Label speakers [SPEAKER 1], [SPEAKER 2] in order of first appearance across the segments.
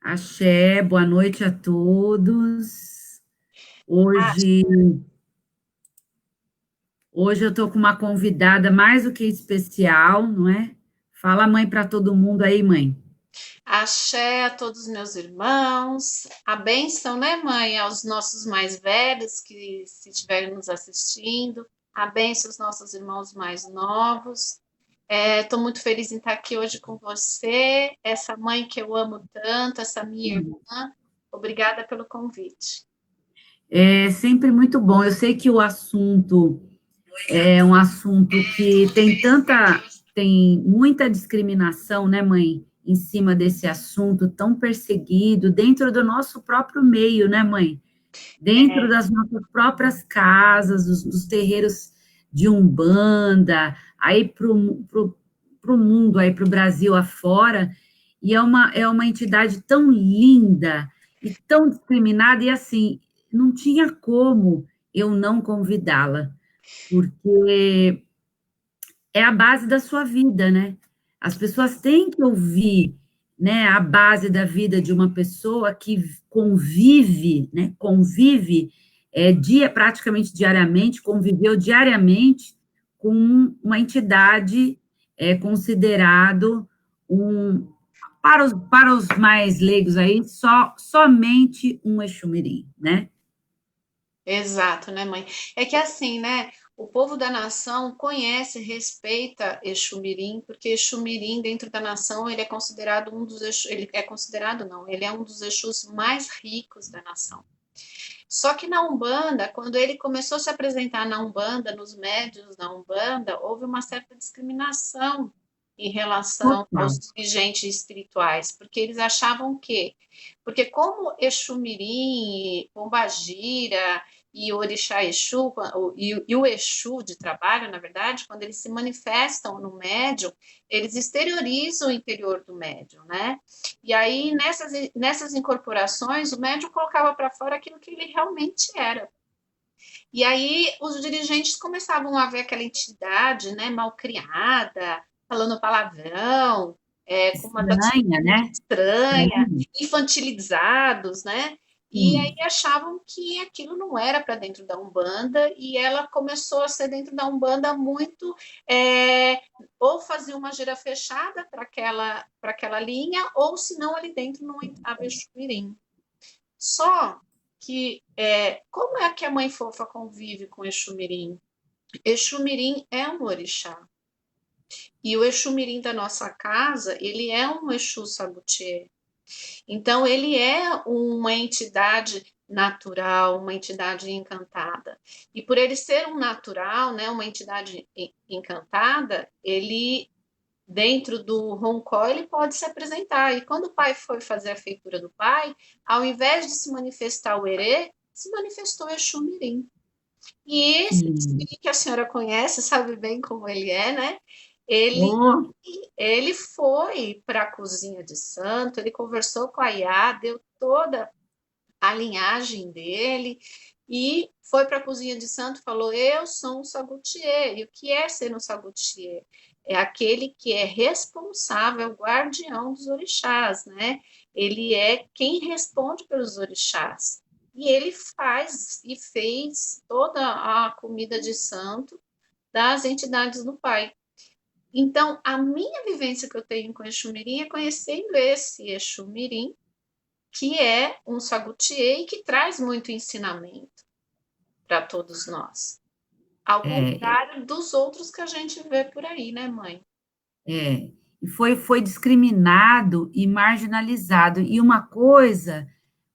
[SPEAKER 1] Axé, boa noite a todos.
[SPEAKER 2] Ah,
[SPEAKER 1] Hoje, hoje eu estou com uma convidada mais do que especial, não é? Fala, mãe, para todo mundo aí, mãe.
[SPEAKER 2] axé a todos os meus irmãos. A bênção, né, mãe, aos nossos mais velhos que se estiverem nos assistindo. A bênção aos nossos irmãos mais novos. Estou muito feliz em estar aqui hoje com você, essa mãe que eu amo tanto, essa minha irmã. Obrigada pelo convite.
[SPEAKER 1] É sempre muito bom. Eu sei que o assunto é um assunto que tem muita discriminação, né, mãe, em cima desse assunto tão perseguido dentro do nosso próprio meio, né, mãe? Dentro das nossas próprias casas, dos terreiros de Umbanda, aí para o mundo, aí para o Brasil afora, e é uma entidade tão linda e tão discriminada, e assim, não tinha como eu não convidá-la, porque é a base da sua vida, né? As pessoas têm que ouvir, né, a base da vida de uma pessoa que convive, né, convive praticamente diariamente, conviveu diariamente com uma entidade considerado um, para os mais leigos aí, somente um Exumirim, né?
[SPEAKER 2] Exato, né, mãe? É que assim, né? O povo da nação conhece, respeita Exu Mirim, porque Exu Mirim, dentro da nação, ele é considerado um dos Exus, ele é considerado não, ele é um dos Exus mais ricos da nação. Só que na Umbanda, quando ele começou a se apresentar na Umbanda, nos médios da Umbanda, houve uma certa discriminação em relação
[SPEAKER 1] Total.
[SPEAKER 2] aos dirigentes espirituais, porque eles achavam que, porque como Exu Mirim, Pombagira e o Orixá Exu, e o Exu de trabalho, na verdade, quando eles se manifestam no médium, eles exteriorizam o interior do médium, né? E aí, nessas incorporações, o médium colocava para fora aquilo que ele realmente era. E aí, os dirigentes começavam a ver aquela entidade, né, mal criada, falando palavrão, com umas
[SPEAKER 1] Estranha,
[SPEAKER 2] atitudes
[SPEAKER 1] né?
[SPEAKER 2] estranhas,
[SPEAKER 1] Estranha.
[SPEAKER 2] infantilizados, né? E aí
[SPEAKER 1] Sim.
[SPEAKER 2] achavam que aquilo não era para dentro da Umbanda, e ela começou a ser dentro da Umbanda muito, é, ou fazia uma gira fechada para aquela linha, ou se não ali dentro não entrava Exu Mirim. Só que, como é que a mãe fofa convive com Exu Mirim? Exu Mirim é um orixá. E o Exu Mirim da nossa casa, ele é um Exu Sabutier. Então, ele é uma entidade natural, uma entidade encantada. E por ele ser um natural, né, uma entidade encantada, ele dentro do roncó ele pode se apresentar. E quando o pai foi fazer a feitura do pai, ao invés de se manifestar o erê, se manifestou Exu Mirim. E esse
[SPEAKER 1] Sim.
[SPEAKER 2] Mirim que a senhora conhece, sabe bem como ele é, né? Ele,
[SPEAKER 1] Oh,
[SPEAKER 2] ele foi para a cozinha de santo, ele conversou com a Iá, deu toda a linhagem dele e foi para a cozinha de santo e falou: Eu sou um sagutier. E o que é ser um sagutier? É aquele que é responsável, guardião dos orixás, né? Ele é quem responde pelos orixás. E ele faz e fez toda a comida de santo das entidades do Pai. Então, a minha vivência que eu tenho com Exu Mirim é conhecendo esse Exu Mirim, que é um sagutier e que traz muito ensinamento para todos nós. Ao
[SPEAKER 1] é,
[SPEAKER 2] contrário dos outros que a gente vê por aí, né, mãe?
[SPEAKER 1] e foi discriminado e marginalizado. E uma coisa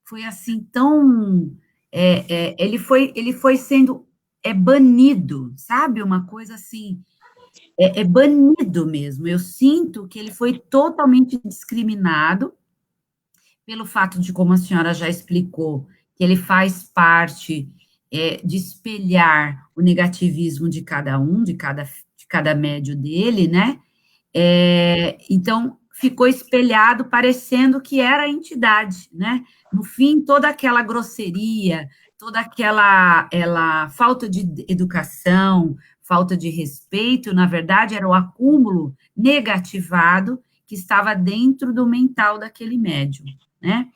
[SPEAKER 1] foi assim tão. Ele foi sendo banido, sabe? Uma coisa assim, banido mesmo. Eu sinto que ele foi totalmente discriminado pelo fato de, como a senhora já explicou, que ele faz parte de espelhar o negativismo de cada um, de cada médio dele, né? Então, ficou espelhado, parecendo que era a entidade, né? No fim, toda aquela grosseria, toda aquela falta de educação, falta de respeito, na verdade, era o acúmulo negativado que estava dentro do mental daquele médium, né?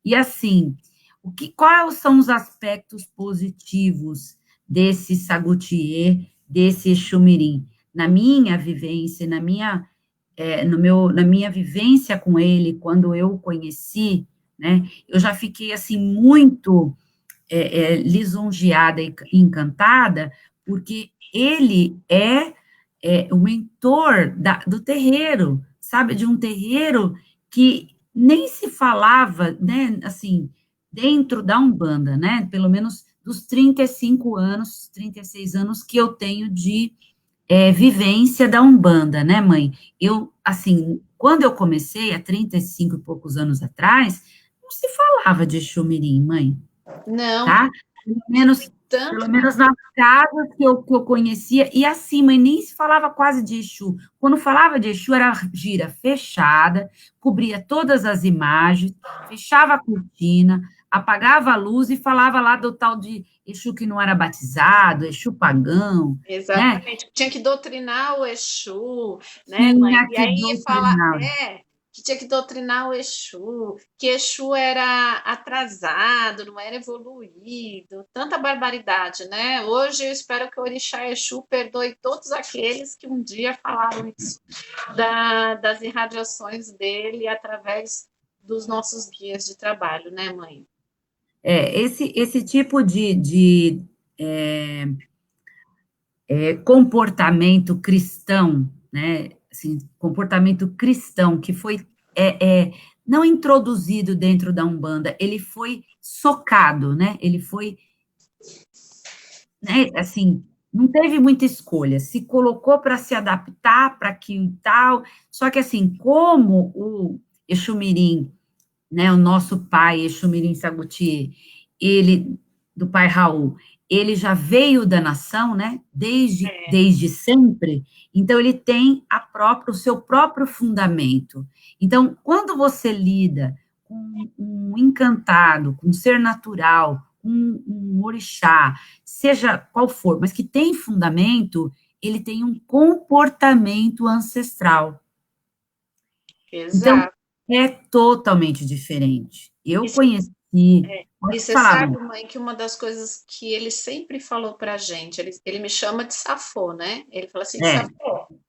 [SPEAKER 1] E assim, quais são os aspectos positivos desse Sagutier, desse Exumirim? Na minha vivência, na minha vivência com ele, quando eu o conheci, né, eu já fiquei assim muito lisonjeada e encantada, porque ele é o mentor do terreiro, sabe, de um terreiro que nem se falava, né, assim, dentro da Umbanda, né, pelo menos dos 35 anos, 36 anos que eu tenho de vivência da Umbanda, né, mãe? Eu, assim, quando eu comecei, há 35 e poucos anos atrás, não se falava de Exumirim, mãe,
[SPEAKER 2] Não,
[SPEAKER 1] tá?
[SPEAKER 2] tanto
[SPEAKER 1] Pelo menos nas casas que eu conhecia, e assim, mas nem se falava quase de Exu. Quando falava de Exu, era gira fechada, cobria todas as imagens, fechava a cortina, apagava a luz e falava lá do tal de Exu que não era batizado, Exu pagão, né?
[SPEAKER 2] exatamente, tinha que doutrinar o Exu, né, mãe?
[SPEAKER 1] Tinha
[SPEAKER 2] E
[SPEAKER 1] que
[SPEAKER 2] aí fala,
[SPEAKER 1] doutrinar.
[SPEAKER 2] que tinha que doutrinar o Exu, que Exu era atrasado, não era evoluído, tanta barbaridade, né? Hoje eu espero que o Orixá Exu perdoe todos aqueles que um dia falaram isso das irradiações dele através dos nossos guias de trabalho, né, mãe?
[SPEAKER 1] Esse tipo de comportamento cristão, né? Assim, comportamento cristão que foi não introduzido dentro da Umbanda, ele foi socado, né? Ele foi, né? Assim, não teve muita escolha, se colocou para se adaptar para aquilo e tal. Só que assim, como o Exumirim, né, o nosso pai, Exumirim Saguti, ele, do pai Raul, ele já veio da nação, né, desde sempre, então ele tem o seu próprio fundamento. Então, quando você lida com um encantado, com um ser natural, com um orixá, seja qual for, mas que tem fundamento, ele tem um comportamento ancestral. Então,
[SPEAKER 2] Exato.
[SPEAKER 1] é totalmente diferente. Eu
[SPEAKER 2] E
[SPEAKER 1] conheci,
[SPEAKER 2] E
[SPEAKER 1] pode
[SPEAKER 2] você
[SPEAKER 1] falar,
[SPEAKER 2] sabe,
[SPEAKER 1] mãe.
[SPEAKER 2] mãe, que uma das coisas que ele sempre falou para a gente, ele me chama de Safô, né? Ele fala assim,
[SPEAKER 1] É,
[SPEAKER 2] Safô,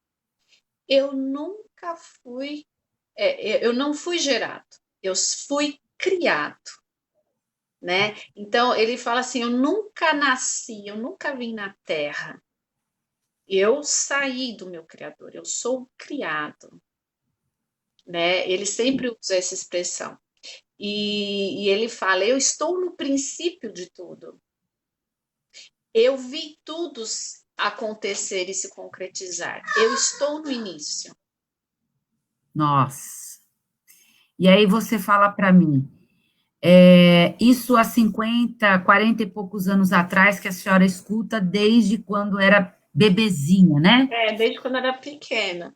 [SPEAKER 2] eu nunca fui, eu não fui gerado, eu fui criado, né? Então ele fala assim, eu nunca nasci, eu nunca vim na Terra, eu saí do meu Criador, eu sou criado, né? Ele sempre usa essa expressão. E ele fala, eu estou no princípio de tudo. Eu vi tudo acontecer e se concretizar. Eu estou no início.
[SPEAKER 1] nossa. E aí você fala para mim, isso há 50, 40 e poucos anos atrás, que a senhora escuta desde quando era bebezinha, né?
[SPEAKER 2] Desde quando eu era pequena.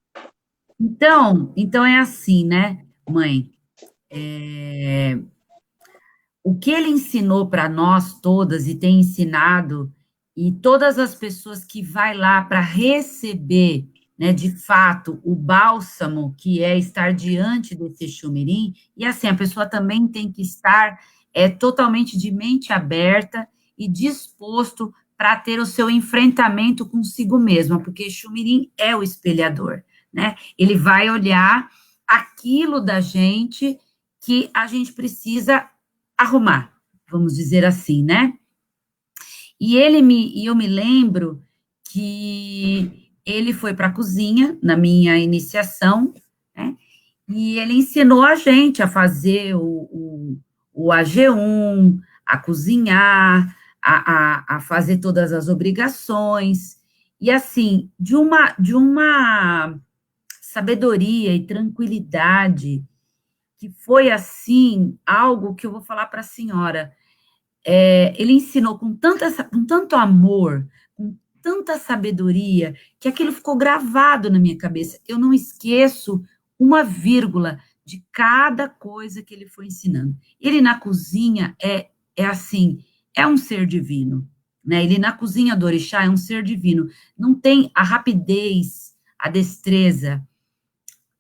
[SPEAKER 1] Então é assim, né, mãe? É, o que ele ensinou para nós todas e tem ensinado, e todas as pessoas que vai lá para receber, né, de fato, o bálsamo, que é estar diante desse chumirim, e assim, a pessoa também tem que estar totalmente de mente aberta e disposto para ter o seu enfrentamento consigo mesma, porque chumirim é o espelhador, né? Ele vai olhar aquilo da gente que a gente precisa arrumar, vamos dizer assim, né? E eu me lembro que ele foi para a cozinha na minha iniciação, né? E ele ensinou a gente a fazer o AG1, a cozinhar, a fazer todas as obrigações, e assim, de uma sabedoria e tranquilidade, que foi assim, algo que eu vou falar para a senhora. Ele ensinou com tanto amor, com tanta sabedoria, que aquilo ficou gravado na minha cabeça. Eu não esqueço uma vírgula de cada coisa que ele foi ensinando. Ele na cozinha é assim, é um ser divino, né? Ele na cozinha do orixá é um ser divino. Não tem a rapidez, a destreza,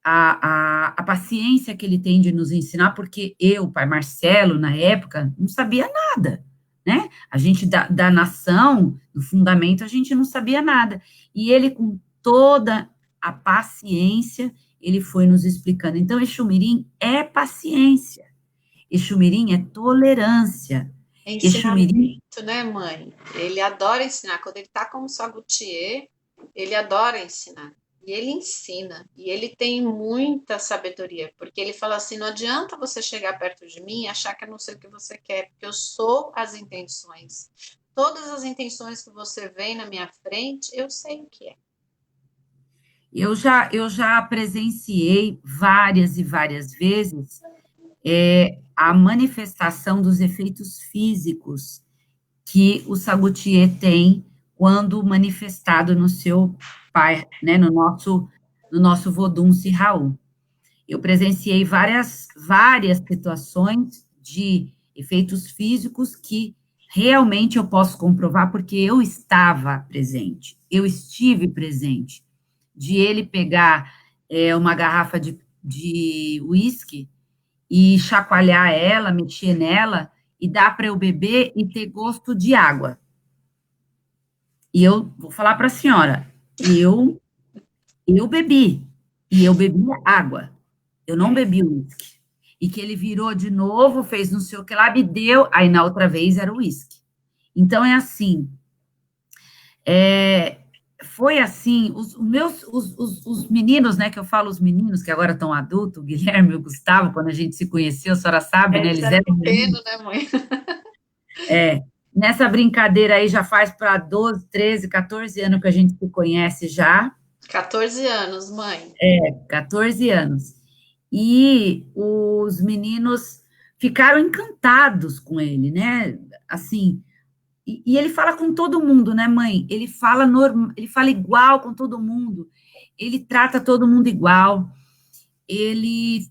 [SPEAKER 1] a paciência que ele tem de nos ensinar, porque eu, pai Marcelo, na época, não sabia nada, né? A gente da nação, do fundamento, a gente não sabia nada. E ele, com toda a paciência, ele foi nos explicando. Então, Exumirim é paciência, Exumirim é tolerância, Exumirim.
[SPEAKER 2] Ensinamento, né, mãe? Ele adora ensinar. Quando ele está como Sagutier, ele adora ensinar. E ele ensina. E ele tem muita sabedoria. Porque ele fala assim: não adianta você chegar perto de mim e achar que eu não sei o que você quer, porque eu sou as intenções. Todas as intenções que você vê na minha frente, eu sei o que é.
[SPEAKER 1] Eu já presenciei várias e várias vezes a manifestação dos efeitos físicos que o Sagutier tem quando manifestado no seu pai, né, no nosso Vodun-se Raul. Eu presenciei várias situações de efeitos físicos que realmente eu posso comprovar porque eu estava presente, eu estive presente, de ele pegar uma garrafa de uísque e chacoalhar ela, mexer nela e dar para eu beber e ter gosto de água. E eu vou falar para a senhora, eu bebi, e eu bebi água, eu não bebi uísque. E que ele virou de novo, fez não sei o que lá, me deu, aí na outra vez era uísque. Então é assim, é, foi assim, os meninos, né, que eu falo os meninos, que agora estão adultos, o Guilherme e o Gustavo, quando a gente se conheceu, a senhora sabe, né,
[SPEAKER 2] Eles
[SPEAKER 1] eles
[SPEAKER 2] eram
[SPEAKER 1] eram
[SPEAKER 2] pequeno,
[SPEAKER 1] meninos.
[SPEAKER 2] né, mãe?
[SPEAKER 1] Nessa brincadeira aí já faz para 12, 13, 14 anos que a gente se conhece já,
[SPEAKER 2] 14 anos, mãe.
[SPEAKER 1] 14 anos. E os meninos ficaram encantados com ele, né? Assim, e ele fala com todo mundo, né, mãe? Ele fala igual com todo mundo. Ele trata todo mundo igual. Ele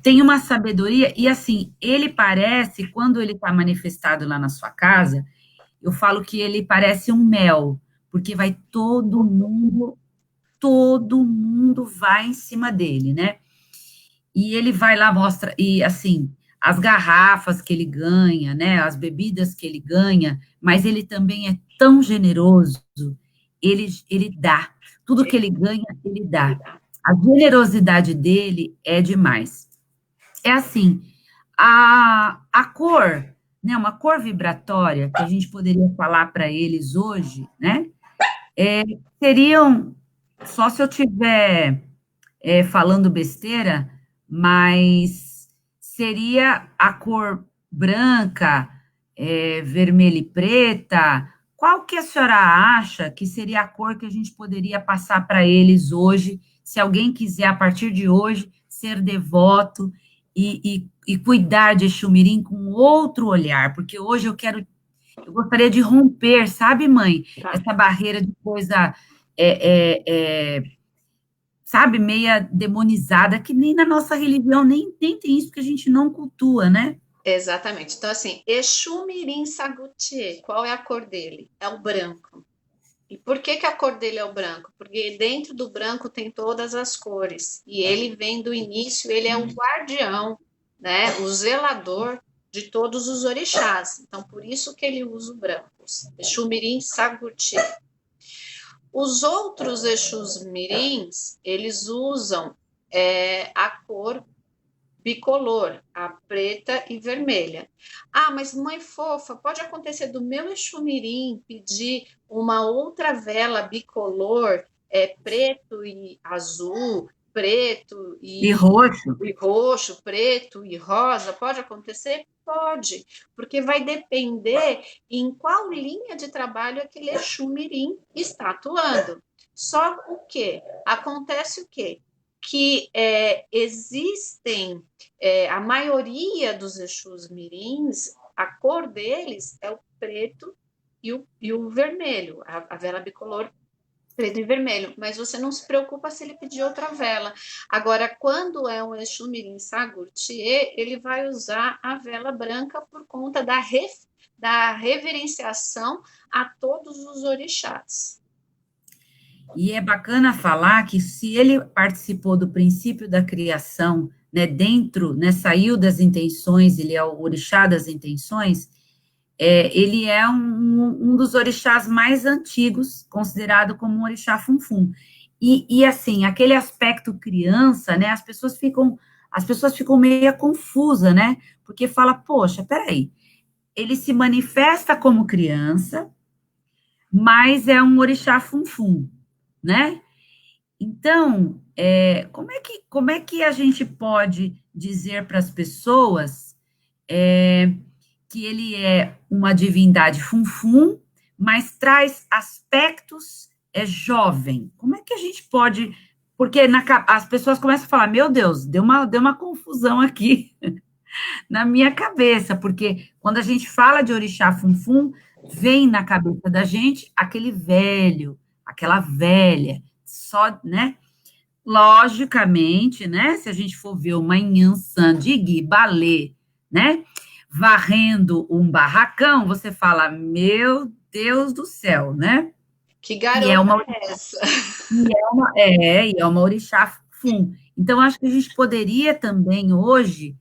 [SPEAKER 1] tem uma sabedoria e assim, ele parece quando ele está manifestado lá na sua casa, eu falo que ele parece um mel, porque vai todo mundo vai em cima dele, né? E ele vai lá, mostra, e assim, as garrafas que ele ganha, né? As bebidas que ele ganha, mas ele também é tão generoso, ele dá. Tudo que ele ganha, ele dá. A generosidade dele é demais. É assim, a cor, né? Uma cor vibratória que a gente poderia falar para eles hoje, né? Seriam, só se eu tiver falando besteira, mas seria a cor branca, vermelha e preta. Qual que a senhora acha que seria a cor que a gente poderia passar para eles hoje, se alguém quiser, a partir de hoje, ser devoto e cuidar de Exumirim com outro olhar? Porque hoje eu gostaria de romper, sabe, mãe,
[SPEAKER 2] Tá.
[SPEAKER 1] essa barreira de coisa é, é, é, sabe, meia demonizada, que nem na nossa religião nem tem isso, porque a gente não cultua, né?
[SPEAKER 2] Exatamente. Então, assim, Exu Mirim Sagutier, qual é a cor dele? É o branco. E por que que a cor dele é o branco? Porque dentro do branco tem todas as cores. E ele vem do início, ele é o guardião, né? O zelador de todos os orixás. Então, por isso que ele usa o branco. Exu Mirim Sagutier. Os outros Exus Mirins, eles usam a cor bicolor, a preta e vermelha. Ah, mas mãe fofa, pode acontecer do meu Exumirim pedir uma outra vela bicolor, preto e azul, preto
[SPEAKER 1] E roxo.
[SPEAKER 2] e roxo, preto e rosa, pode acontecer? Pode, porque vai depender em qual linha de trabalho aquele Exumirim está atuando. Só o que? Acontece o quê? Que existem a maioria dos Exus mirins, a cor deles é o preto e o vermelho, a vela bicolor preto e vermelho, mas você não se preocupa se ele pedir outra vela. Agora, quando é um Exu Mirim Sagurtier, ele vai usar a vela branca por conta da reverenciação a todos os orixás.
[SPEAKER 1] E é bacana falar que se ele participou do princípio da criação, né, dentro, né, saiu das intenções, ele é o orixá das intenções, ele é um dos orixás mais antigos, considerado como um orixá funfun. E assim, aquele aspecto criança, né, as pessoas ficam meio confusas, né, porque fala, poxa, peraí, ele se manifesta como criança, mas é um orixá funfun, né? Então, como é que a gente pode dizer para as pessoas que ele é uma divindade funfun, mas traz aspectos jovem? Como é que a gente pode... Porque as pessoas começam a falar, meu Deus, deu uma confusão aqui na minha cabeça, porque quando a gente fala de orixá funfun, vem na cabeça da gente aquele velho, aquela velha, só, né? Logicamente, né? Se a gente for ver uma Inhansan de Gui Balé, né? Varrendo um barracão, você fala, meu Deus do céu, né?
[SPEAKER 2] Que
[SPEAKER 1] E é
[SPEAKER 2] garota
[SPEAKER 1] uma,
[SPEAKER 2] é essa?
[SPEAKER 1] e é uma orixá fum. Então, acho que a gente poderia também hoje,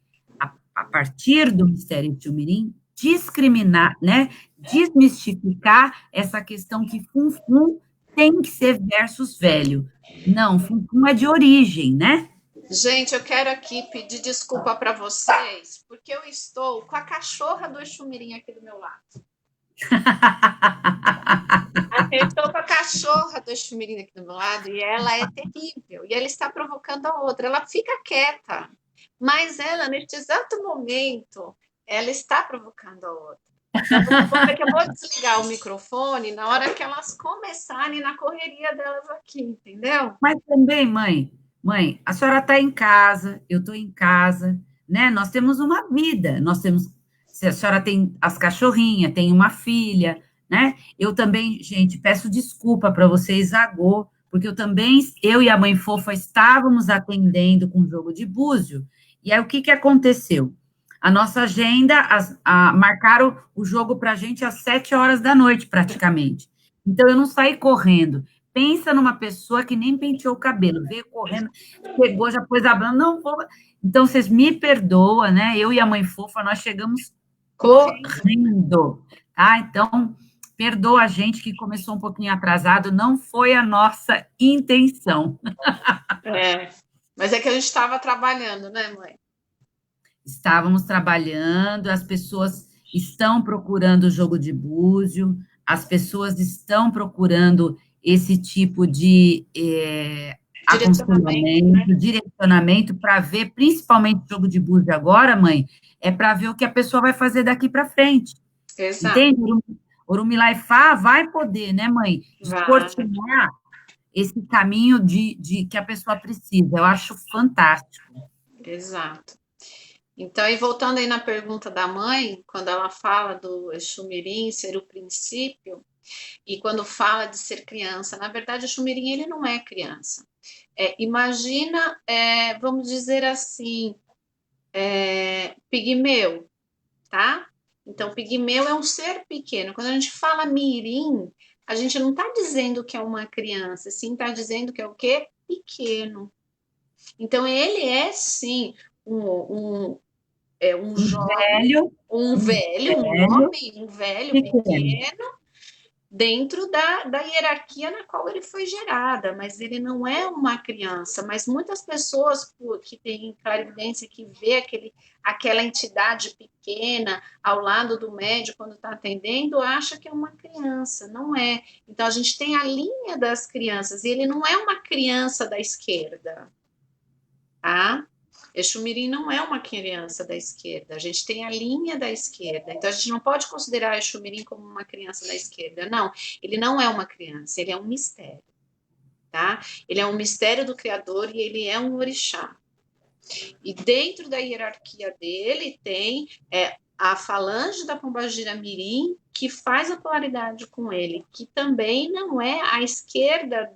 [SPEAKER 1] a partir do mistério de Umirim, discriminar, né? Desmistificar essa questão que fum tem que ser versus velho. Não, fum é de origem, né?
[SPEAKER 2] Gente, eu quero aqui pedir desculpa para vocês, porque eu estou com a cachorra do Exumirim aqui do meu lado. Eu estou com a cachorra do Exumirim aqui do meu lado e ela é terrível. E ela está provocando a outra. Ela fica quieta, mas ela, neste exato momento, ela está provocando a outra. Então, vocês vão ver que eu vou desligar o microfone na hora que elas começarem na correria delas aqui, entendeu?
[SPEAKER 1] Mas também, mãe, a senhora está em casa, eu estou em casa, né? Nós temos uma vida, se a senhora tem as cachorrinhas, tem uma filha, né? Eu também, gente, peço desculpa para vocês, Agô, porque eu e a mãe fofa estávamos atendendo com o jogo de búzio, e aí o que aconteceu? A nossa agenda, marcaram o jogo para a gente às 7 horas da noite, praticamente. Então, eu não saí correndo. Pensa numa pessoa que nem penteou o cabelo, veio correndo, chegou, já pôs a banda, não vou. Então, vocês me perdoam, né? Eu e a mãe fofa, nós chegamos
[SPEAKER 2] Correndo.
[SPEAKER 1] correndo, tá? Então, perdoa a gente que começou um pouquinho atrasado, não foi a nossa intenção.
[SPEAKER 2] É. Mas é que a gente estava trabalhando, né, mãe?
[SPEAKER 1] Estávamos trabalhando, as pessoas estão procurando o jogo de búzio, as pessoas estão procurando esse tipo de
[SPEAKER 2] Direcionamento, né?
[SPEAKER 1] aconselhamento, direcionamento para ver, principalmente o jogo de búzio agora, mãe, é para ver o que a pessoa vai fazer daqui para frente.
[SPEAKER 2] Exato.
[SPEAKER 1] Entende? Orumilai Fá vai poder, né, mãe,
[SPEAKER 2] Vai.
[SPEAKER 1] descortinar esse caminho de que a pessoa precisa. Eu acho fantástico.
[SPEAKER 2] Exato. Então, e voltando aí na pergunta da mãe, quando ela fala do Exumirim ser o princípio, e quando fala de ser criança, na verdade, o Exumirim, ele não é criança. Imagina, vamos dizer assim, pigmeu, tá? Então, pigmeu é um ser pequeno. Quando a gente fala mirim, a gente não está dizendo que é uma criança, sim, está dizendo que é o quê? Pequeno. Então, ele é, sim, um
[SPEAKER 1] Um
[SPEAKER 2] jovem,
[SPEAKER 1] velho,
[SPEAKER 2] um
[SPEAKER 1] um
[SPEAKER 2] velho, um
[SPEAKER 1] velho
[SPEAKER 2] homem, um velho
[SPEAKER 1] pequeno.
[SPEAKER 2] pequeno, dentro da hierarquia na qual ele foi gerada, mas ele não é uma criança. Mas muitas pessoas que têm clarividência, que vê aquela entidade pequena ao lado do médico quando está atendendo, acha que é uma criança, não é. Então a gente tem a linha das crianças, e ele não é uma criança da esquerda, tá? Exumirim não é uma criança da esquerda, a gente tem a linha da esquerda, então a gente não pode considerar Exumirim como uma criança da esquerda, não, ele não é uma criança, ele é um mistério, tá? Ele é um mistério do Criador e ele é um orixá. E dentro da hierarquia dele tem a falange da Pombagira Mirim, que faz a polaridade com ele, que também não é a esquerda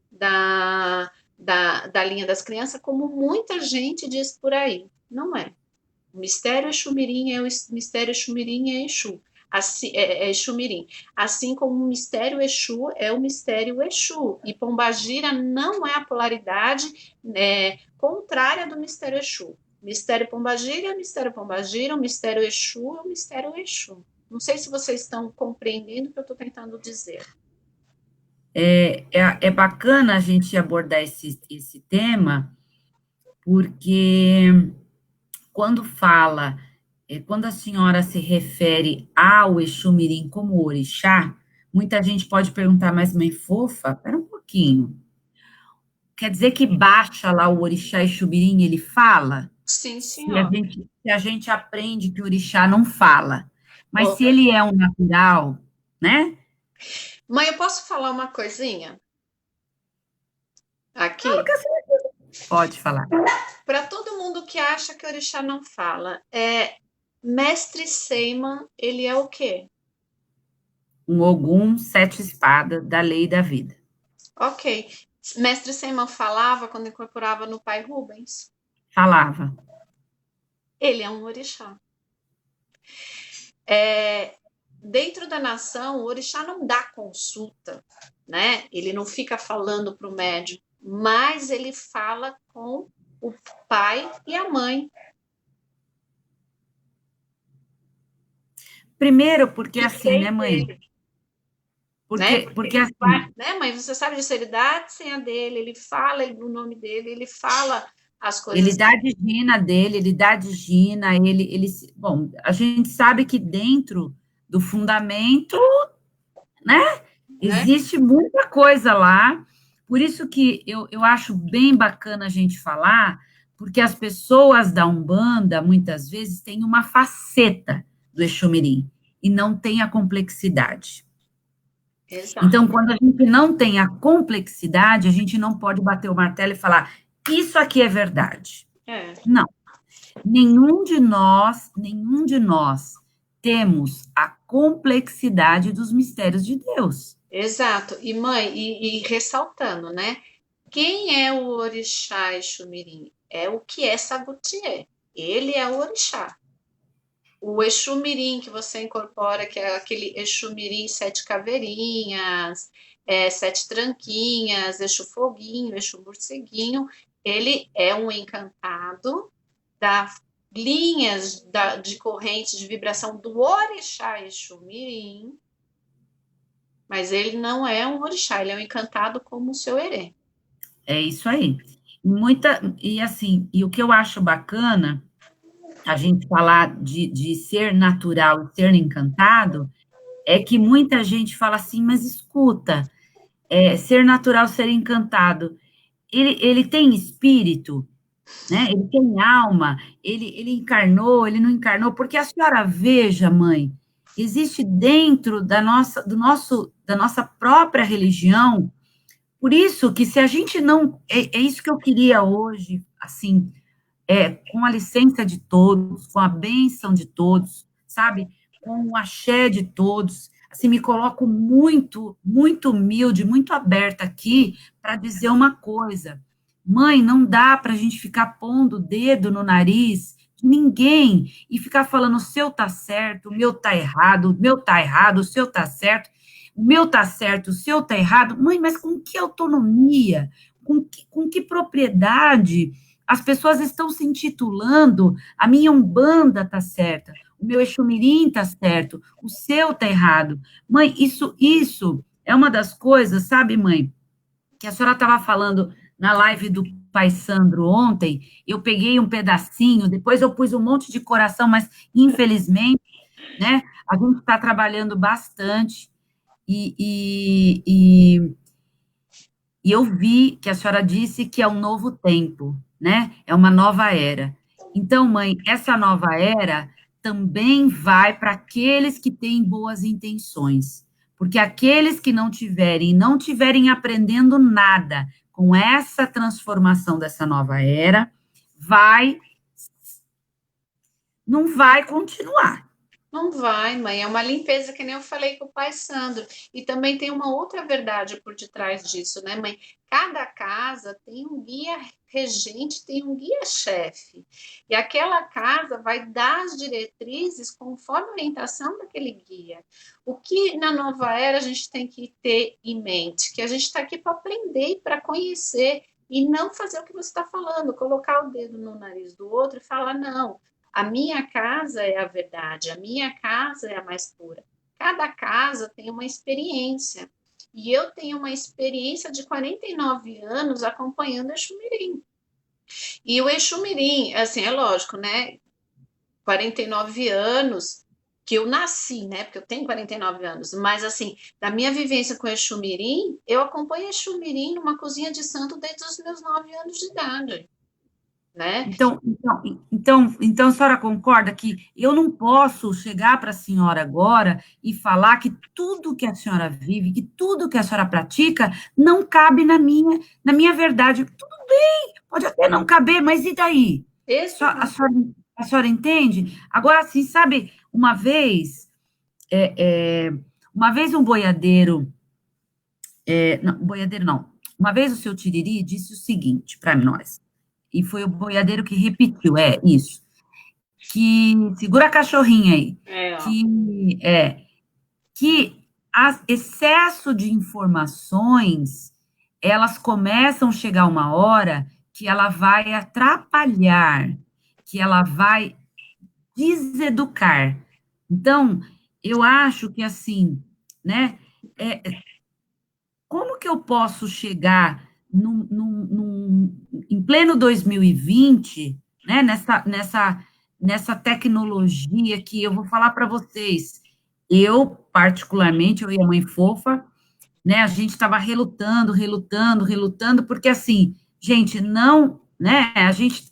[SPEAKER 2] da linha das crianças, como muita gente diz por aí. Não é. O mistério Exumirim é o mistério Exumirim é Exu. assim, Exu Mirim. Assim como o mistério Exu é o mistério Exu. E Pombagira não é a polaridade contrária do mistério Exu. Mistério Pombagira é mistério Pombagira, o mistério Exu é o mistério Exu. Não sei se vocês estão compreendendo o que eu estou tentando dizer.
[SPEAKER 1] É bacana a gente abordar esse tema, porque quando fala, quando a senhora se refere ao Exu Mirim como orixá, muita gente pode perguntar, mas mãe fofa, espera um pouquinho. Quer dizer que baixa lá o orixá Exu Mirim, ele fala?
[SPEAKER 2] Sim,
[SPEAKER 1] Se a
[SPEAKER 2] senhor.
[SPEAKER 1] gente, se a gente aprende que o orixá não fala. Mas
[SPEAKER 2] Oh.
[SPEAKER 1] se ele é um natural, né?
[SPEAKER 2] Mãe, eu posso falar uma coisinha
[SPEAKER 1] Fala
[SPEAKER 2] aqui?
[SPEAKER 1] que você pode falar.
[SPEAKER 2] Para todo mundo que acha que o orixá não fala, Mestre Seiman, ele é o quê?
[SPEAKER 1] Um Ogum, sete espadas, da lei da vida.
[SPEAKER 2] Ok. Mestre Seiman falava quando incorporava no pai Rubens.
[SPEAKER 1] Falava.
[SPEAKER 2] Ele é um orixá. Dentro da nação, o orixá não dá consulta, né? Ele não fica falando para o médium, mas ele fala com o pai e a mãe.
[SPEAKER 1] Primeiro, porque
[SPEAKER 2] Que
[SPEAKER 1] assim, né,
[SPEAKER 2] fez
[SPEAKER 1] mãe?
[SPEAKER 2] ele, né?
[SPEAKER 1] Porque
[SPEAKER 2] Ele vai,
[SPEAKER 1] assim,
[SPEAKER 2] né, mãe? Você sabe disso, ele dá a senha dele, ele fala o nome dele, ele fala as
[SPEAKER 1] ele
[SPEAKER 2] coisas.
[SPEAKER 1] dá a digina dele, ele dá a digina, bom, a gente sabe que dentro do fundamento, né,
[SPEAKER 2] Né?
[SPEAKER 1] existe muita coisa lá, por isso que eu acho bem bacana a gente falar, porque as pessoas da Umbanda, muitas vezes, têm uma faceta do Exumirim, e não tem a complexidade.
[SPEAKER 2] Exato.
[SPEAKER 1] Então, quando a gente não tem a complexidade, a gente não pode bater o martelo e falar, isso aqui é verdade.
[SPEAKER 2] É.
[SPEAKER 1] Não. Nenhum de nós temos a complexidade dos mistérios de Deus.
[SPEAKER 2] Exato. E mãe, e ressaltando, né? Quem é o orixá Exumirim? É o que é Sabutier. Ele é o orixá. O Exumirim que você incorpora, que é aquele Exumirim sete caveirinhas, sete tranquinhas, Exu foguinho, Exu morceguinho, ele é um encantado da linhas de corrente de vibração do orixá Exumirim, mas ele não é um orixá, ele é um encantado como o seu herê.
[SPEAKER 1] É isso aí. E assim, e o que eu acho bacana, a gente falar de ser natural e ser encantado, é que muita gente fala assim, mas escuta, ser natural, ser encantado, ele tem espírito, né? Ele tem alma, ele encarnou, ele não encarnou, porque a senhora veja, mãe, existe dentro da nossa própria religião, por isso que se a gente não, é isso que eu queria hoje, assim, com a licença de todos, com a bênção de todos, sabe? Com o axé de todos. Assim, me coloco muito, muito humilde, muito aberta aqui para dizer uma coisa. Mãe, não dá para a gente ficar pondo o dedo no nariz de ninguém e ficar falando o seu tá certo, o meu tá errado, o meu tá errado, o seu tá certo, o meu tá certo, o seu tá errado. Mãe, mas com que autonomia? Com que propriedade as pessoas estão se intitulando, a minha Umbanda está certa, o meu Exumirim está certo, o seu está errado. Mãe, isso é uma das coisas, sabe, mãe, que a senhora estava falando na live do Pai Sandro ontem, eu peguei um pedacinho, depois eu pus um monte de coração, mas infelizmente, né, a gente está trabalhando bastante e e eu vi que a senhora disse que é um novo tempo, né? É uma nova era. Então, mãe, essa nova era também vai para aqueles que têm boas intenções. Porque aqueles que não tiverem aprendendo nada com essa transformação dessa nova era, não vai continuar.
[SPEAKER 2] Não vai, mãe. É uma limpeza que nem eu falei com o pai Sandro. E também tem uma outra verdade por detrás disso, né, mãe? Cada casa tem um guia regente, tem um guia chefe. E aquela casa vai dar as diretrizes conforme a orientação daquele guia. O que na nova era a gente tem que ter em mente? Que a gente está aqui para aprender e para conhecer. E não fazer o que você está falando, colocar o dedo no nariz do outro e falar, não. A minha casa é a verdade, a minha casa é a mais pura. Cada casa tem uma experiência. E eu tenho uma experiência de 49 anos acompanhando a Xumirim. E o Exumirim, assim, é lógico, né? 49 anos que eu nasci, né? Porque eu tenho 49 anos, mas assim, da minha vivência com Exumirim, eu acompanho Exumirim numa cozinha de santo desde os meus 9 anos de idade, né?
[SPEAKER 1] Então, a senhora concorda que eu não posso chegar para a senhora agora e falar que tudo que a senhora vive, que tudo que a senhora pratica, não cabe na minha verdade. Tudo bem, pode até não caber, mas e daí?
[SPEAKER 2] Esse
[SPEAKER 1] A senhora, a senhora entende? Agora, assim, sabe, é, é, uma vez um boiadeiro, não, boiadeiro não, uma vez o seu Tiriri disse o seguinte para nós, e foi o boiadeiro que repetiu, isso, que segura a cachorrinha aí,
[SPEAKER 2] é, ó.
[SPEAKER 1] que excesso de informações, elas começam a chegar uma hora que ela vai atrapalhar, que ela vai deseducar. Então, eu acho que assim, né? Como que eu posso chegar em pleno 2020, né, nessa tecnologia que eu vou falar para vocês? Eu, particularmente, eu e a mãe fofa, né, a gente estava relutando, relutando, relutando, porque assim, gente, não, né, a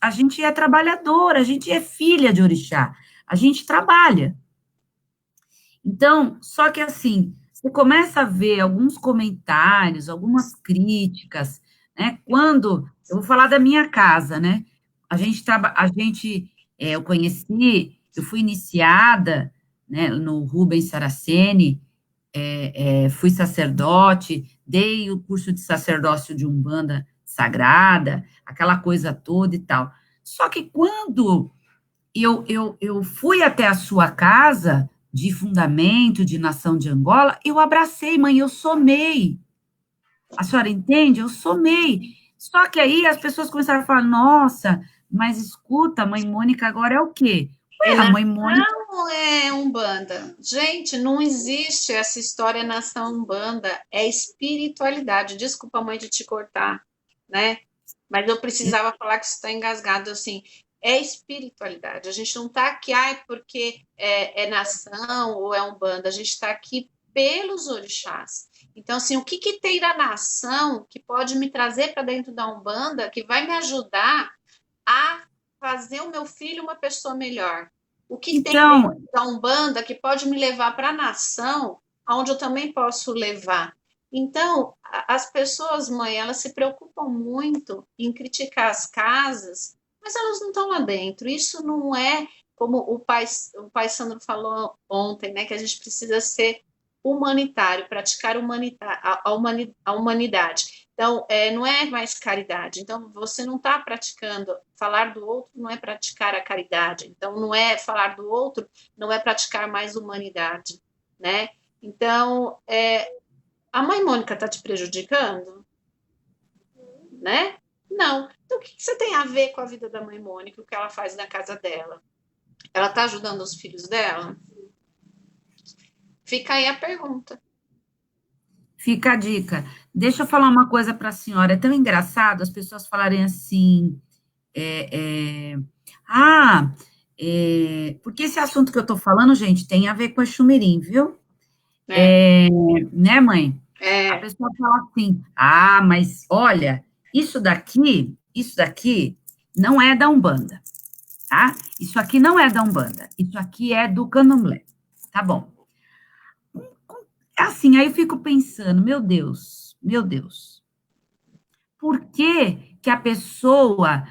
[SPEAKER 1] gente é trabalhadora, a gente é filha de orixá, a gente trabalha. Então, só que assim, você começa a ver alguns comentários, algumas críticas, né? Quando eu vou falar da minha casa, né? Eu conheci, eu fui iniciada, né, no Rubens Saraceni, fui sacerdote, dei o curso de sacerdócio de Umbanda Sagrada, aquela coisa toda e tal. Só que quando eu fui até a sua casa de fundamento de nação de Angola, eu abracei, mãe, eu somei. A senhora entende? Eu somei. Só que aí as pessoas começaram a falar: nossa, mas escuta, a mãe Mônica agora é o quê?
[SPEAKER 2] É
[SPEAKER 1] Ué, a mãe Mônica.
[SPEAKER 2] nação ou é Umbanda? Gente, não existe essa história nação Umbanda, é espiritualidade. Desculpa, mãe, de te cortar, né? Mas eu precisava falar que isso está engasgado assim. É espiritualidade. A gente não está aqui, porque é nação ou é Umbanda. A gente está aqui pelos orixás. Então, assim, o que, que tem da nação que pode me trazer para dentro da Umbanda, que vai me ajudar a fazer o meu filho uma pessoa melhor? O que tem dentro
[SPEAKER 1] Então,
[SPEAKER 2] da Umbanda que pode me levar para a nação, onde eu também posso levar? Então, as pessoas, mãe, elas se preocupam muito em criticar as casas, mas elas não estão lá dentro. Isso não é como o pai Sandro falou ontem, né? Que a gente precisa ser humanitário, praticar a humanidade. Então, não é mais caridade. Então, você não está praticando. Falar do outro não é praticar a caridade. Então, não é falar do outro, não é praticar mais humanidade, né? Então, a mãe Mônica está te prejudicando, né? Não. Então, o que você tem a ver com a vida da mãe Mônica, o que ela faz na casa dela? Ela está ajudando os filhos dela? Fica aí a pergunta.
[SPEAKER 1] fica a dica. Deixa eu falar uma coisa para a senhora. É tão engraçado as pessoas falarem assim. é, é, ah, porque esse assunto que eu estou falando, gente, tem a ver com a Xumirim, viu?
[SPEAKER 2] Né?
[SPEAKER 1] Né, mãe? A
[SPEAKER 2] É,
[SPEAKER 1] pessoa fala assim: mas olha, isso daqui não é da Umbanda, tá? Isso aqui não é da Umbanda, isso aqui é do Candomblé, tá bom? É assim, aí eu fico pensando, meu Deus, por que que a pessoa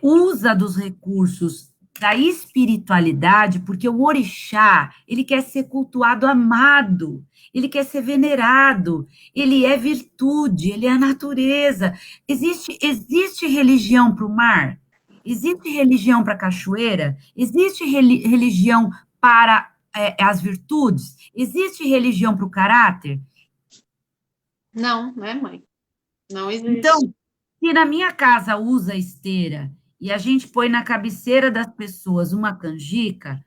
[SPEAKER 1] usa dos recursos? da espiritualidade, porque o orixá, ele quer ser cultuado, amado, ele quer ser venerado, ele é virtude, ele é a natureza. Existe religião para o mar? Existe religião para a cachoeira? Existe religião para as virtudes? Existe religião para o caráter?
[SPEAKER 2] Não, né, mãe? Não
[SPEAKER 1] Então,
[SPEAKER 2] existe.
[SPEAKER 1] se na minha casa usa esteira e a gente põe na cabeceira das pessoas uma canjica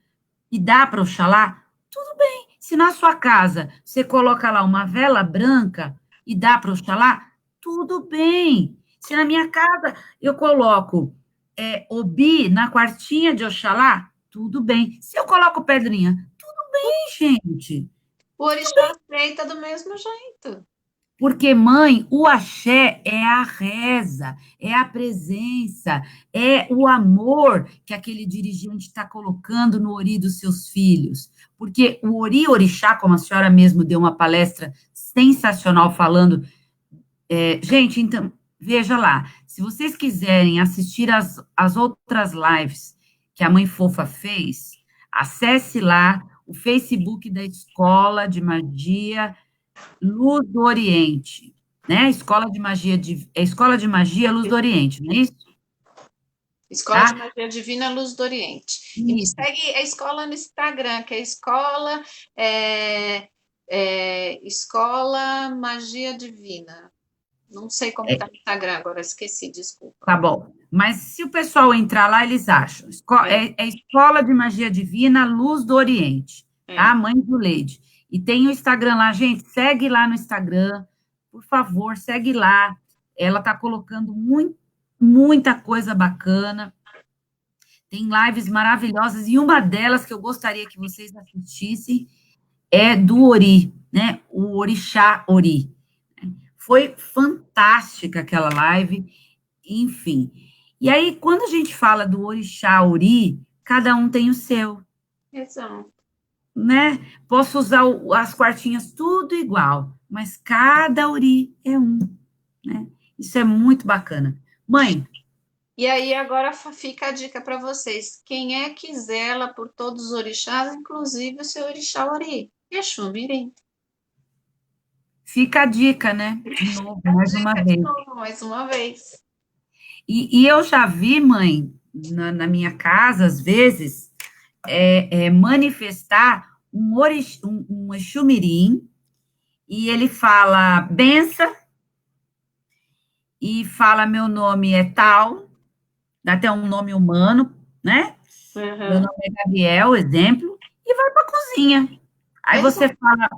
[SPEAKER 1] e dá para Oxalá, tudo bem. Se na sua casa você coloca lá uma vela branca e dá para Oxalá, tudo bem. Se na minha casa eu coloco obi na quartinha de Oxalá, tudo bem. Se eu coloco pedrinha, tudo bem, gente.
[SPEAKER 2] O orixá aceita do mesmo jeito.
[SPEAKER 1] Porque, mãe, o axé é a reza, é a presença, é o amor que aquele dirigente está colocando no ori dos seus filhos. Porque o ori orixá, como a senhora mesmo deu uma palestra sensacional falando, gente, então, veja lá, se vocês quiserem assistir as outras lives que a Mãe Fofa fez, acesse lá o Facebook da Escola de Magia Luz do Oriente, né? Escola de Magia Luz do Oriente, não é isso?
[SPEAKER 2] Escola de
[SPEAKER 1] Tá?
[SPEAKER 2] Magia Divina Luz do Oriente. E me
[SPEAKER 1] Isso.
[SPEAKER 2] segue a escola no Instagram, que é Escola Magia Divina. Não sei como está no Instagram agora, esqueci, desculpa.
[SPEAKER 1] Tá bom. Mas se o pessoal entrar lá, eles acham. É Escola de Magia Divina Luz do Oriente, tá?
[SPEAKER 2] É.
[SPEAKER 1] Mãe do Leide. E tem o Instagram lá, gente. Segue lá no Instagram, por favor, segue lá. Ela tá colocando muita coisa bacana. Tem lives maravilhosas, e uma delas que eu gostaria que vocês assistissem é do Ori, né? O Orixá Ori. Foi fantástica aquela live, enfim. E aí, quando a gente fala do Orixá Ori, cada um tem o seu,
[SPEAKER 2] Exato.
[SPEAKER 1] né? Posso usar as quartinhas tudo igual, mas cada Ori é um, né? Isso é muito bacana. Mãe,
[SPEAKER 2] E aí agora fica a dica para vocês. Quem é que zela por todos os orixás, inclusive o seu orixá Ori? Exu Mirim.
[SPEAKER 1] fica a dica, né? De novo,
[SPEAKER 2] A
[SPEAKER 1] mais uma
[SPEAKER 2] dica de
[SPEAKER 1] vez.
[SPEAKER 2] novo, mais uma vez.
[SPEAKER 1] E eu já vi, mãe, na minha casa, às vezes, manifestar um Exu Mirim, e ele fala bença, e fala meu nome é tal, dá até um nome humano, né? Meu
[SPEAKER 2] Uhum.
[SPEAKER 1] nome é Gabriel, exemplo, e vai para a cozinha. Aí você
[SPEAKER 2] Exato.
[SPEAKER 1] fala,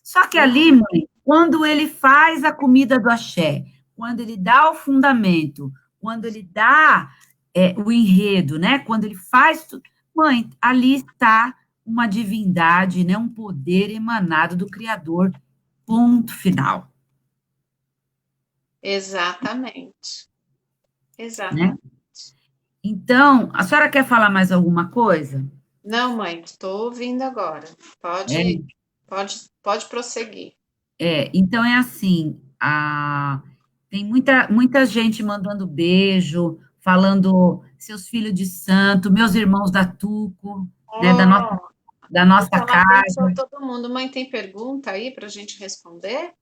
[SPEAKER 1] Só que ali, mãe, quando ele faz a comida do axé, quando ele dá o fundamento, quando ele dá o enredo, né? Quando ele faz tudo, mãe, ali está uma divindade, né? Um poder emanado do Criador. Ponto final,
[SPEAKER 2] Exatamente.
[SPEAKER 1] né?
[SPEAKER 2] Exatamente.
[SPEAKER 1] Então, a senhora quer falar mais alguma coisa?
[SPEAKER 2] Não, mãe, estou ouvindo agora.
[SPEAKER 1] É,
[SPEAKER 2] Pode prosseguir.
[SPEAKER 1] então é assim, tem muita gente mandando beijo, falando seus filhos de santo, meus irmãos da Tuco, né,
[SPEAKER 2] Oh,
[SPEAKER 1] da nossa
[SPEAKER 2] ela abençoa
[SPEAKER 1] casa.
[SPEAKER 2] todo mundo. Mãe, tem pergunta aí para a gente responder?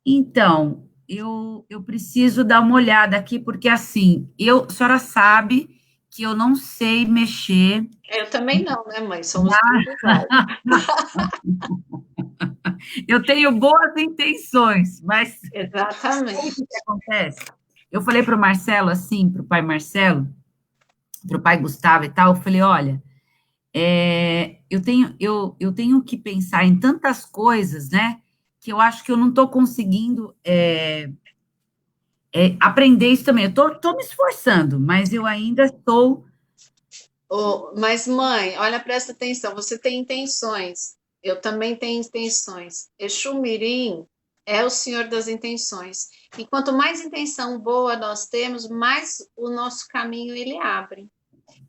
[SPEAKER 1] Então, eu preciso dar uma olhada aqui, porque assim, a senhora sabe que eu não sei mexer.
[SPEAKER 2] Eu também não, né, mãe? Somos duas iguais.
[SPEAKER 1] Eu tenho boas intenções, mas sabe o
[SPEAKER 2] Exatamente.
[SPEAKER 1] que acontece? Eu falei para o Marcelo, assim, para o pai Marcelo, para o pai Gustavo e tal, eu falei, olha, eu tenho que pensar em tantas coisas, né, que eu acho que eu não estou conseguindo aprender isso também. Eu estou me esforçando, mas eu ainda estou.
[SPEAKER 2] Oh, mas, mãe, olha, presta atenção. Você tem intenções. Eu também tenho intenções. Exu Mirim é o senhor das intenções. E quanto mais intenção boa nós temos, mais o nosso caminho ele abre.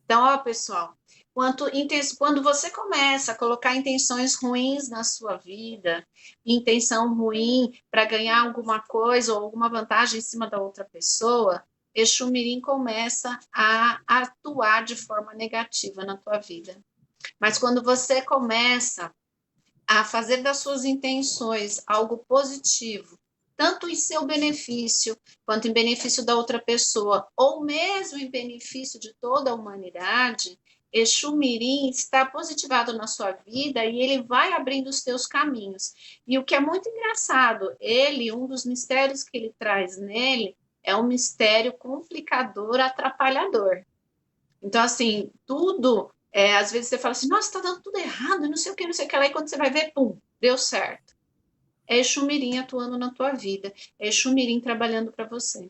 [SPEAKER 2] Então, ó, pessoal, quando você começa a colocar intenções ruins na sua vida, intenção ruim para ganhar alguma coisa ou alguma vantagem em cima da outra pessoa, Exu Mirim começa a atuar de forma negativa na tua vida. Mas quando você começa a fazer das suas intenções algo positivo, tanto em seu benefício, quanto em benefício da outra pessoa, ou mesmo em benefício de toda a humanidade, Exu Mirim está positivado na sua vida e ele vai abrindo os teus caminhos. E o que é muito engraçado, um dos mistérios que ele traz nele é um mistério complicador, atrapalhador. Então, assim, tudo, às vezes você fala assim, nossa, está dando tudo errado, não sei o que, não sei o que lá, e quando você vai ver, pum, deu certo. É Exu Mirim atuando na tua vida, é Exu Mirim trabalhando para você.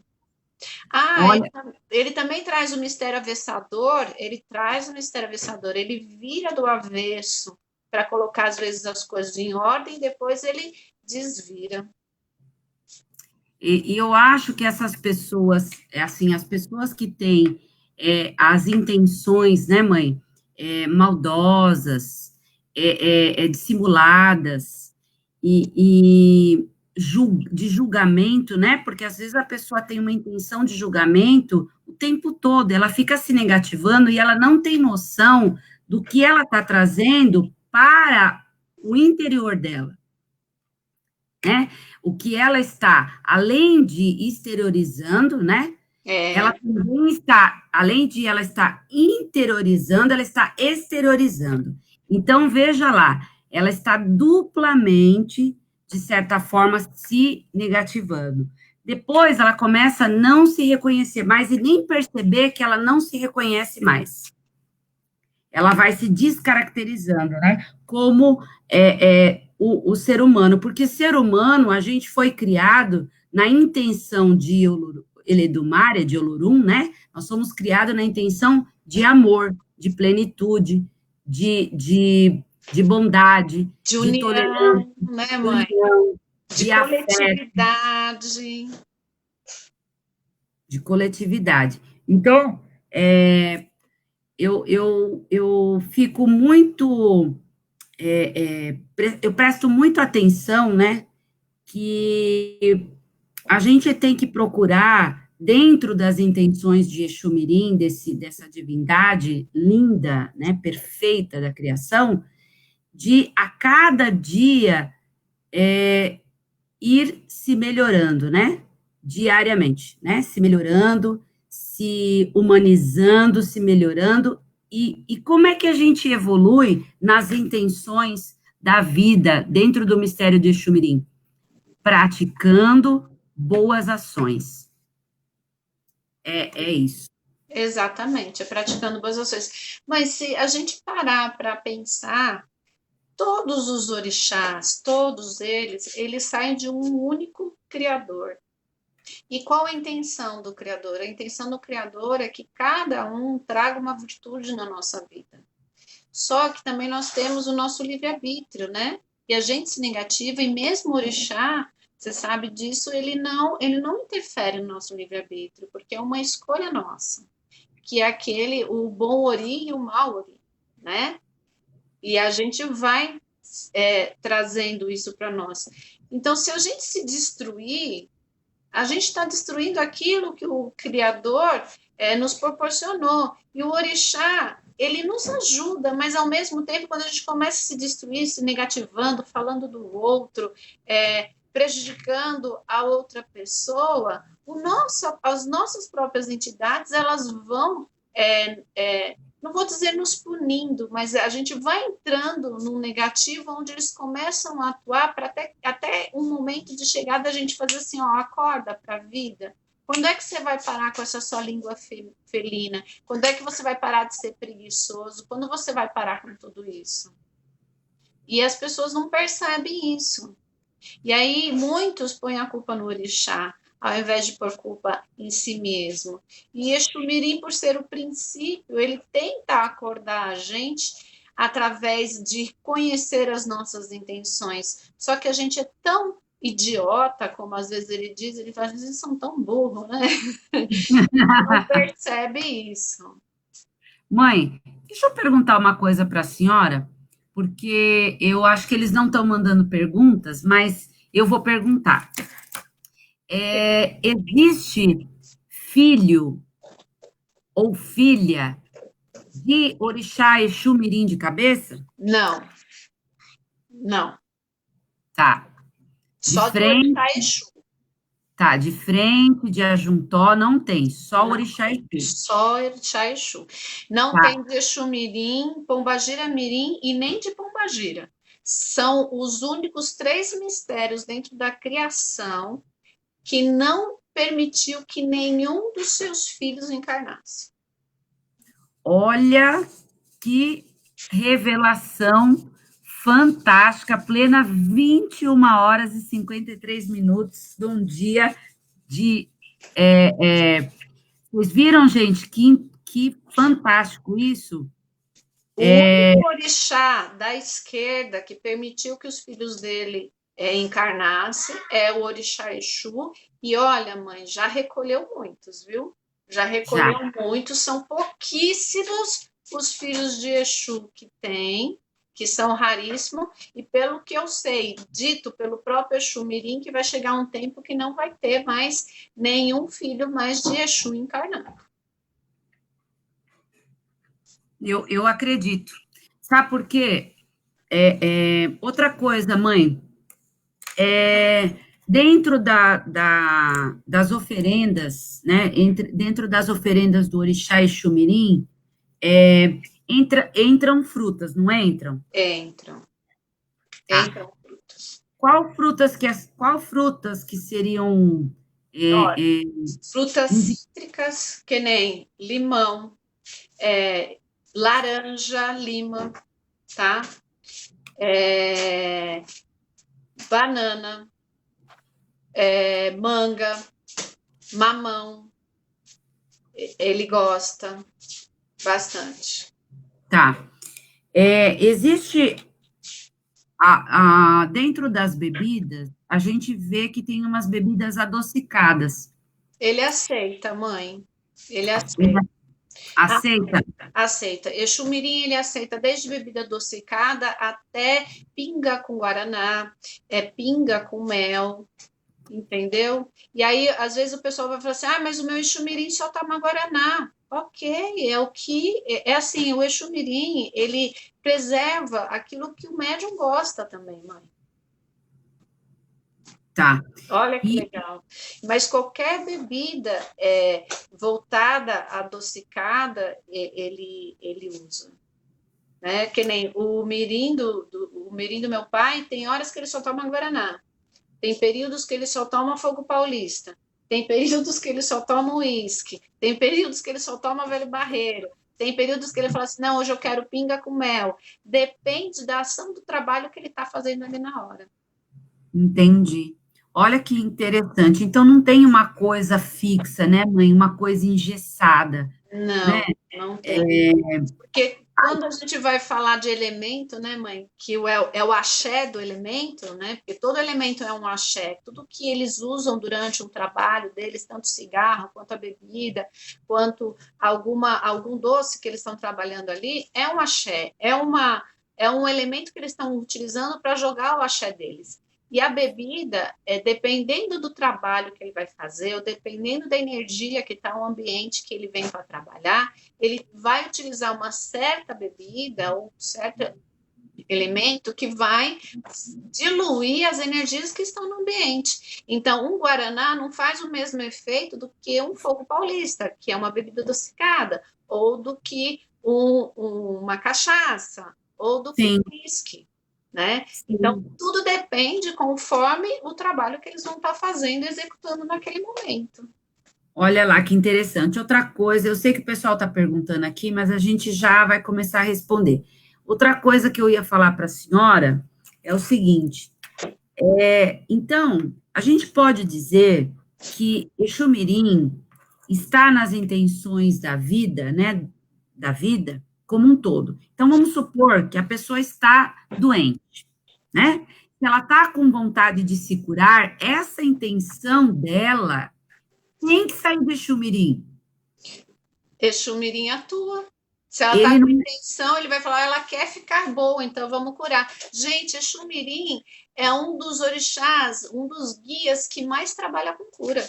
[SPEAKER 1] Olha,
[SPEAKER 2] Ele também traz o mistério avessador, ele vira do avesso para colocar, às vezes, as coisas em ordem, e depois ele desvira.
[SPEAKER 1] e eu acho que essas pessoas, assim, as pessoas que têm as intenções, né, mãe, maldosas, dissimuladas de julgamento, né, porque às vezes a pessoa tem uma intenção de julgamento o tempo todo, ela fica se negativando e ela não tem noção do que ela está trazendo para o interior dela, né? O que ela está, além de exteriorizando, né? Ela também está, além de ela estar interiorizando, ela está exteriorizando. Então, veja lá, ela está duplamente, de certa forma, se negativando. Depois, ela começa a não se reconhecer mais e nem perceber que ela não se reconhece mais. Ela vai se descaracterizando, né? Como o ser humano, porque ser humano, a gente foi criado na intenção de Eledumária, de Olorum, né? Nós somos criados na intenção de amor, de plenitude, de bondade,
[SPEAKER 2] De
[SPEAKER 1] de tolerância,
[SPEAKER 2] união, né,
[SPEAKER 1] de
[SPEAKER 2] mãe?
[SPEAKER 1] união,
[SPEAKER 2] De
[SPEAKER 1] de afeto,
[SPEAKER 2] coletividade.
[SPEAKER 1] de coletividade. Então, eu fico muito eu presto muito atenção, né, que a gente tem que procurar, dentro das intenções de Exu Mirim, dessa divindade linda, né, perfeita da criação, de a cada dia ir se melhorando, né, diariamente, né, se melhorando, se humanizando, se melhorando, e como é que a gente evolui nas intenções da vida dentro do mistério de Exu Mirim? Praticando boas ações. É isso.
[SPEAKER 2] Exatamente, é praticando boas ações. Mas se a gente parar para pensar, todos os orixás, todos eles saem de um único criador. E qual a intenção do criador? A intenção do criador é que cada um traga uma virtude na nossa vida. Só que também nós temos o nosso livre-arbítrio, né? E a gente se negativa, e mesmo o orixá, você sabe disso, ele não interfere no nosso livre-arbítrio, porque é uma escolha nossa, que é o bom ori e o mau ori, né? E a gente vai trazendo isso para nós. Então, se a gente se destruir, a gente está destruindo aquilo que o Criador nos proporcionou. E o orixá, ele nos ajuda, mas ao mesmo tempo, quando a gente começa a se destruir, se negativando, falando do outro, prejudicando a outra pessoa, as nossas próprias entidades, elas vão, não vou dizer nos punindo, mas a gente vai entrando num negativo onde eles começam a atuar para até um momento de chegada a gente fazer assim, ó, acorda para a vida. Quando é que você vai parar com essa sua língua felina? Quando é que você vai parar de ser preguiçoso? Quando você vai parar com tudo isso? E as pessoas não percebem isso. E aí muitos põem a culpa no orixá, ao invés de pôr culpa em si mesmo. E Exu Mirim, por ser o princípio, ele tenta acordar a gente através de conhecer as nossas intenções. Só que a gente é tão idiota, como às vezes ele fala, às vezes são tão burros, né? Não percebe isso.
[SPEAKER 1] Mãe, deixa eu perguntar uma coisa para a senhora, porque eu acho que eles não estão mandando perguntas, mas eu vou perguntar. Existe filho ou filha de Orixá Exu Mirim de cabeça?
[SPEAKER 2] Não, não.
[SPEAKER 1] Tá. De
[SPEAKER 2] Só de
[SPEAKER 1] frente,
[SPEAKER 2] Orixá Exu.
[SPEAKER 1] tá. De frente, de Ajuntó, não tem. Só
[SPEAKER 2] Não,
[SPEAKER 1] Orixá Exu.
[SPEAKER 2] só Orixá Exu. Não
[SPEAKER 1] Tá.
[SPEAKER 2] tem de Exu Mirim, Pombagira Mirim e nem de Pombagira. São os únicos 3 mistérios dentro da criação que não permitiu que nenhum dos seus filhos encarnasse.
[SPEAKER 1] Olha que revelação fantástica, plena 21 horas e 53 minutos de um dia de. Vocês viram, gente, que fantástico isso?
[SPEAKER 2] O único orixá da esquerda que permitiu que os filhos dele encarnassem é o orixá Exu. E olha, mãe, já recolheu muitos, viu? Já recolheu muitos, são pouquíssimos os filhos de Exu que tem, que são raríssimos, e pelo que eu sei, dito pelo próprio Exu Mirim, que vai chegar um tempo que não vai ter mais nenhum filho mais de Exu encarnado.
[SPEAKER 1] Eu acredito. Sabe por quê? Outra coisa, mãe, dentro das oferendas, né, dentro das oferendas do Orixá Exu Mirim, entram frutas, não entram?
[SPEAKER 2] Entram.
[SPEAKER 1] Tá.
[SPEAKER 2] Entram frutas.
[SPEAKER 1] Qual frutas que seriam
[SPEAKER 2] frutas cítricas, que nem limão, laranja, lima, tá? Banana, manga, mamão, ele gosta bastante.
[SPEAKER 1] Tá. Existe dentro das bebidas, a gente vê que tem umas bebidas adocicadas.
[SPEAKER 2] Ele aceita, mãe. Ele aceita.
[SPEAKER 1] Aceita?
[SPEAKER 2] Aceita. Exu Mirim, ele aceita desde bebida adocicada até pinga com guaraná, pinga com mel, entendeu? E aí, às vezes, o pessoal vai falar assim, mas o meu Exu Mirim só toma guaraná. Ok, é o que... É assim, o Exu Mirim, ele preserva aquilo que o médium gosta também, mãe.
[SPEAKER 1] Tá.
[SPEAKER 2] Olha que legal. Mas qualquer bebida voltada, adocicada, ele usa. Né? Que nem o mirim o mirim do meu pai, tem horas que ele só toma guaraná. Tem períodos que ele só toma fogo paulista. Tem períodos que ele só toma uísque. Tem períodos que ele só toma velho barreiro. Tem períodos que ele fala assim, não, hoje eu quero pinga com mel. Depende da ação do trabalho que ele está fazendo ali na hora.
[SPEAKER 1] Entendi. Olha que interessante. Então, não tem uma coisa fixa, né, mãe? Uma coisa engessada.
[SPEAKER 2] Não,
[SPEAKER 1] né?
[SPEAKER 2] não tem. Porque quando a gente vai falar de elemento, né, mãe, que é o axé do elemento, né? Porque todo elemento é um axé. Tudo que eles usam durante o trabalho deles, tanto cigarro, quanto a bebida, quanto algum doce que eles estão trabalhando ali, é um axé. É um elemento que eles estão utilizando para jogar o axé deles. E a bebida, dependendo do trabalho que ele vai fazer, ou dependendo da energia que está no ambiente que ele vem para trabalhar, ele vai utilizar uma certa bebida ou um certo elemento que vai diluir as energias que estão no ambiente. Então, um guaraná não faz o mesmo efeito do que um fogo paulista, que é uma bebida adocicada, ou do que uma cachaça, ou do que um whisky. Né? Então, tudo depende conforme o trabalho que eles vão estar fazendo, executando naquele momento.
[SPEAKER 1] Olha lá, que interessante. Outra coisa, eu sei que o pessoal está perguntando aqui, mas a gente já vai começar a responder. Outra coisa que eu ia falar para a senhora é o seguinte, então, a gente pode dizer que Exu Mirim está nas intenções da vida, né, da vida, como um todo. Então, vamos supor que a pessoa está doente, né? Se ela está com vontade de se curar, essa intenção dela tem que sair do Exu Mirim.
[SPEAKER 2] Exu Mirim atua. Se ela está com intenção, ele vai falar, ela quer ficar boa, então vamos curar. Gente, Exu Mirim é um dos orixás, um dos guias que mais trabalha com cura.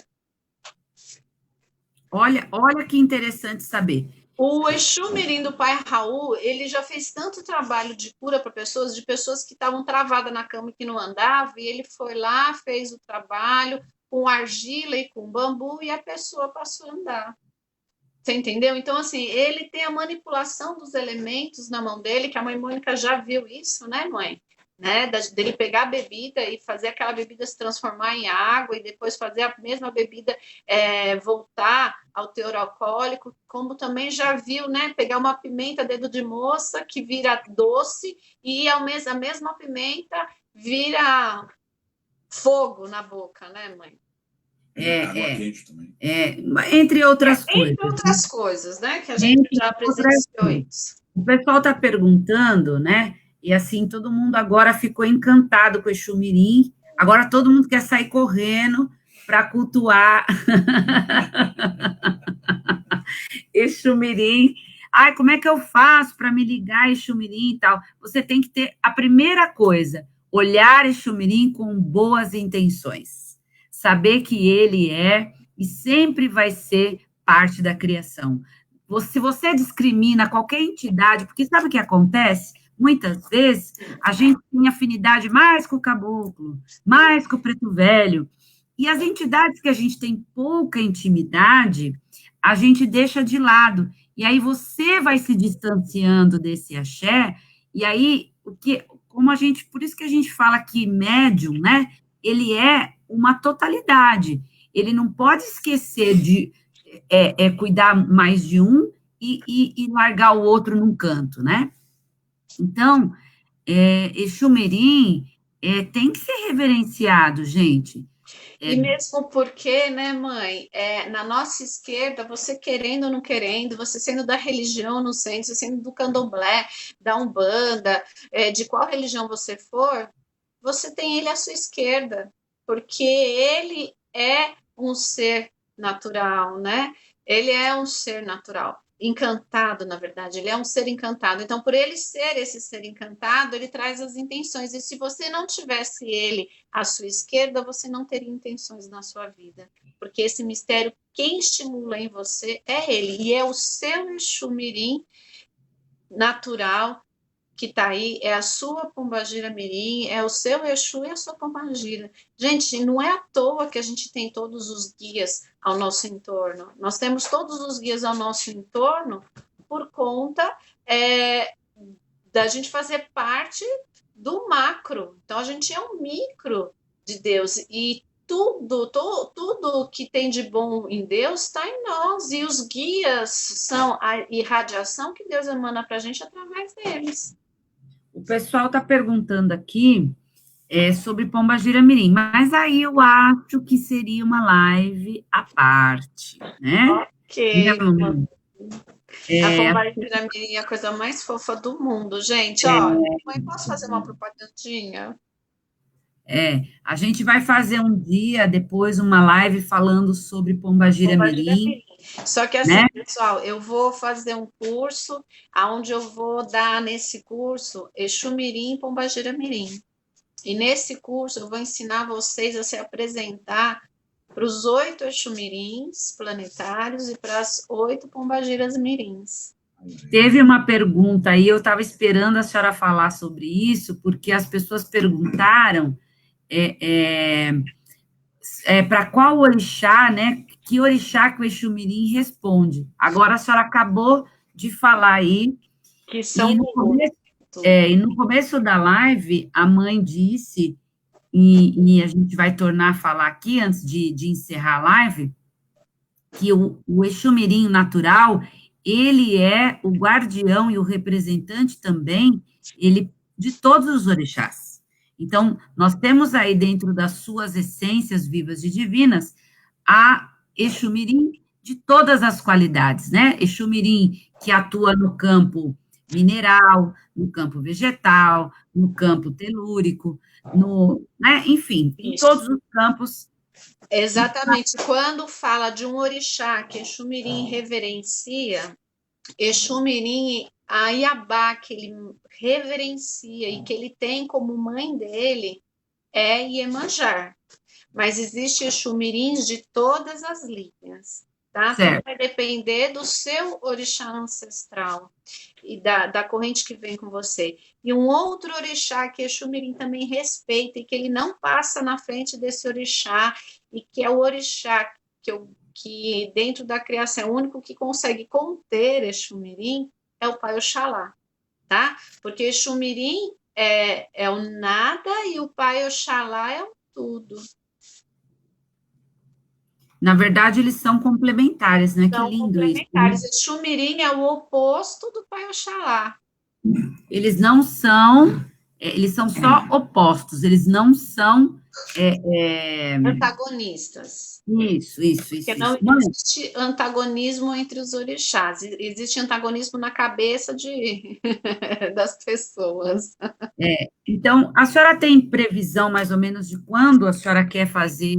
[SPEAKER 1] Olha que interessante saber.
[SPEAKER 2] O Exu Mirim do Pai Raul, ele já fez tanto trabalho de cura para pessoas, de pessoas que estavam travadas na cama e que não andavam, e ele foi lá, fez o trabalho com argila e com bambu, e a pessoa passou a andar. Você entendeu? Então, assim, ele tem a manipulação dos elementos na mão dele, que a mãe Mônica já viu isso, né, mãe? Né? Dele pegar a bebida e fazer aquela bebida se transformar em água e depois fazer a mesma bebida voltar ao teor alcoólico, como também já viu, né? Pegar uma pimenta dedo de moça que vira doce e a mesma pimenta vira fogo na boca, né, mãe?
[SPEAKER 1] Água quente também. Entre outras coisas.
[SPEAKER 2] Entre outras coisas, né? Que a gente já presenciou isso.
[SPEAKER 1] O pessoal está perguntando, né? E assim, todo mundo agora ficou encantado com o Exu Mirim. Agora todo mundo quer sair correndo para cultuar Exu Mirim. Ai, como é que eu faço para me ligar Exu Mirim e tal? Você tem que ter a primeira coisa, olhar Exu Mirim com boas intenções. Saber que ele é e sempre vai ser parte da criação. Se você discrimina qualquer entidade, porque sabe o que acontece? Muitas vezes a gente tem afinidade mais com o caboclo, mais com o preto velho, e as entidades que a gente tem pouca intimidade, a gente deixa de lado. E aí você vai se distanciando desse axé, e aí, por isso que a gente fala que médium, né? Ele é uma totalidade. Ele não pode esquecer de cuidar mais de um e largar o outro num canto, né? Então, Exu Mirim tem que ser reverenciado, gente.
[SPEAKER 2] E mesmo porque, né, mãe, na nossa esquerda, você querendo ou não querendo, você sendo da religião, não sendo, você sendo do candomblé, da umbanda, de qual religião você for, você tem ele à sua esquerda, porque ele é um ser natural, né? Ele é um ser natural, encantado, na verdade, ele é um ser encantado. Então, por ele ser esse ser encantado, ele traz as intenções. E se você não tivesse ele à sua esquerda, você não teria intenções na sua vida. Porque esse mistério, quem estimula em você é ele. E é o seu Exu Mirim natural que está aí, é a sua Pombagira Mirim, é o seu Exu e a sua Pombagira. Gente, não é à toa que a gente tem todos os guias ao nosso entorno. Nós temos todos os guias ao nosso entorno por conta da gente fazer parte do macro. Então, a gente é um micro de Deus e tudo que tem de bom em Deus está em nós, e os guias são a irradiação que Deus emana para a gente através deles.
[SPEAKER 1] O pessoal está perguntando aqui sobre Pombagira Mirim, mas aí eu acho que seria uma live à parte, né?
[SPEAKER 2] Ok. A Pombagira Mirim é a coisa mais fofa do mundo, gente. Mãe, posso fazer uma propagandinha?
[SPEAKER 1] A gente vai fazer um dia, depois, uma live falando sobre Pombagira Mirim.
[SPEAKER 2] Só que assim, né? Pessoal, eu vou fazer um curso, onde eu vou dar nesse curso Exu Mirim e Pombagira Mirim. E nesse curso eu vou ensinar vocês a se apresentar para os 8 Exu Mirins planetários e para as 8 Pombagiras Mirins.
[SPEAKER 1] Teve uma pergunta aí, eu estava esperando a senhora falar sobre isso, porque as pessoas perguntaram para qual orixá, né? Que orixá que o Exu Mirim responde. Agora a senhora acabou de falar aí.
[SPEAKER 2] Que são
[SPEAKER 1] e no começo da live, a mãe disse, e a gente vai tornar a falar aqui, antes de encerrar a live, que o Exu Mirim natural, ele é o guardião e o representante também, de todos os orixás. Então, nós temos aí dentro das suas essências vivas e divinas, a Exu Mirim de todas as qualidades, né? Exu Mirim que atua no campo mineral, no campo vegetal, no campo telúrico, né? Enfim, em todos os campos.
[SPEAKER 2] Exatamente. Quando fala de um orixá que Exu Mirim reverencia, Exu Mirim, a Iabá que ele reverencia e que ele tem como mãe dele é Iemanjá. Mas existe Exu Mirins de todas as linhas. tá? Tudo
[SPEAKER 1] Certo.
[SPEAKER 2] vai depender do seu orixá ancestral e da corrente que vem com você. E um outro orixá que Exu Mirim também respeita e que ele não passa na frente desse orixá, e que é o orixá que dentro da criação é o único que consegue conter Exu Mirim, é o Pai Oxalá, tá? Porque Exu Mirim é o nada e o Pai Oxalá é o tudo.
[SPEAKER 1] Na verdade, eles são complementares, né? Que
[SPEAKER 2] São
[SPEAKER 1] lindo isso.
[SPEAKER 2] complementares. Exu Mirim é o oposto do Pai Oxalá.
[SPEAKER 1] Eles não são, eles são só opostos, eles não são.
[SPEAKER 2] Antagonistas. Porque não
[SPEAKER 1] Mãe,
[SPEAKER 2] existe antagonismo entre os orixás, existe antagonismo na cabeça das pessoas.
[SPEAKER 1] então, a senhora tem previsão mais ou menos de quando a senhora quer fazer,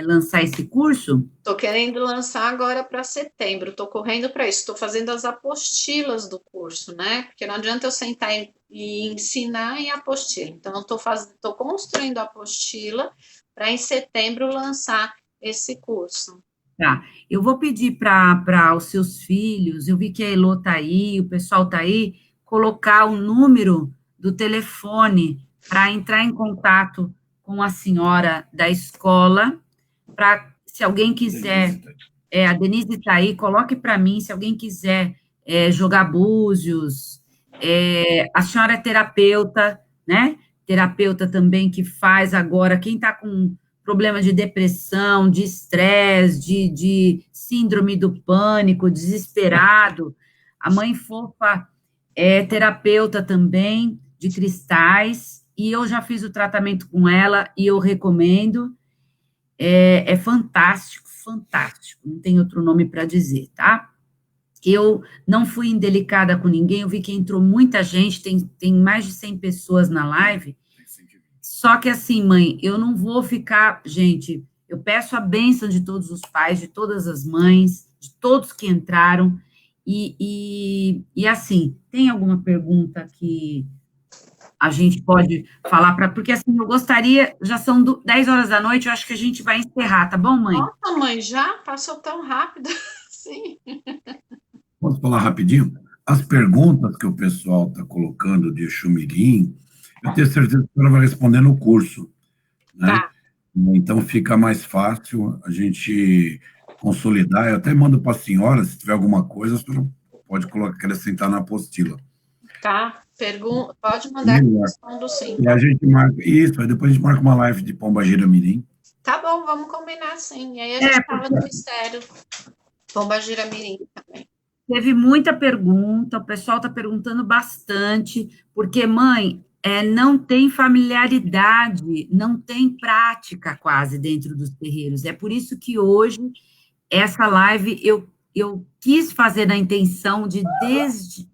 [SPEAKER 1] lançar esse curso?
[SPEAKER 2] Estou querendo lançar agora para setembro, estou correndo para isso, estou fazendo as apostilas do curso, né? Porque não adianta eu sentar e ensinar em apostila. Então, eu estou construindo a apostila para em setembro lançar esse curso.
[SPEAKER 1] Tá. Eu vou pedir para os seus filhos, eu vi que a Elô está aí, o pessoal está aí, colocar o número do telefone para entrar em contato com a senhora da escola, para, se alguém quiser, a Denise está aí, coloque para mim, se alguém quiser jogar búzios, a senhora é terapeuta, né? Terapeuta também que faz agora, quem está com problema de depressão, de estresse, de síndrome do pânico, desesperado. A mãe fofa é terapeuta também de cristais, e eu já fiz o tratamento com ela e eu recomendo. É fantástico, fantástico, não tem outro nome para dizer, tá? Eu não fui indelicada com ninguém, eu vi que entrou muita gente, tem mais de 100 pessoas na live. Só que assim, mãe, eu não vou ficar, gente, eu peço a bênção de todos os pais, de todas as mães, de todos que entraram, e assim, tem alguma pergunta que a gente pode falar, porque assim, eu gostaria, já são 10 horas da noite, eu acho que a gente vai encerrar, tá bom, mãe?
[SPEAKER 2] Nossa, mãe, já passou tão rápido assim.
[SPEAKER 3] Posso falar rapidinho? As perguntas que o pessoal está colocando de Exu Mirim, eu tenho certeza que ela vai responder no curso, né?
[SPEAKER 2] Tá.
[SPEAKER 3] Então fica mais fácil a gente consolidar. Eu até mando para a senhora, se tiver alguma coisa, a senhora pode acrescentar na apostila.
[SPEAKER 2] Tá. Pode mandar que eu respondo sim.
[SPEAKER 3] E a gente marca isso, aí depois a gente marca uma live de Pombagira Mirim.
[SPEAKER 2] Tá bom, vamos combinar sim. E aí a gente fala do mistério Pombagira Mirim também.
[SPEAKER 1] Teve muita pergunta, o pessoal está perguntando bastante, porque, mãe, não tem familiaridade, não tem prática quase dentro dos terreiros. É por isso que hoje, essa live, eu quis fazer na intenção de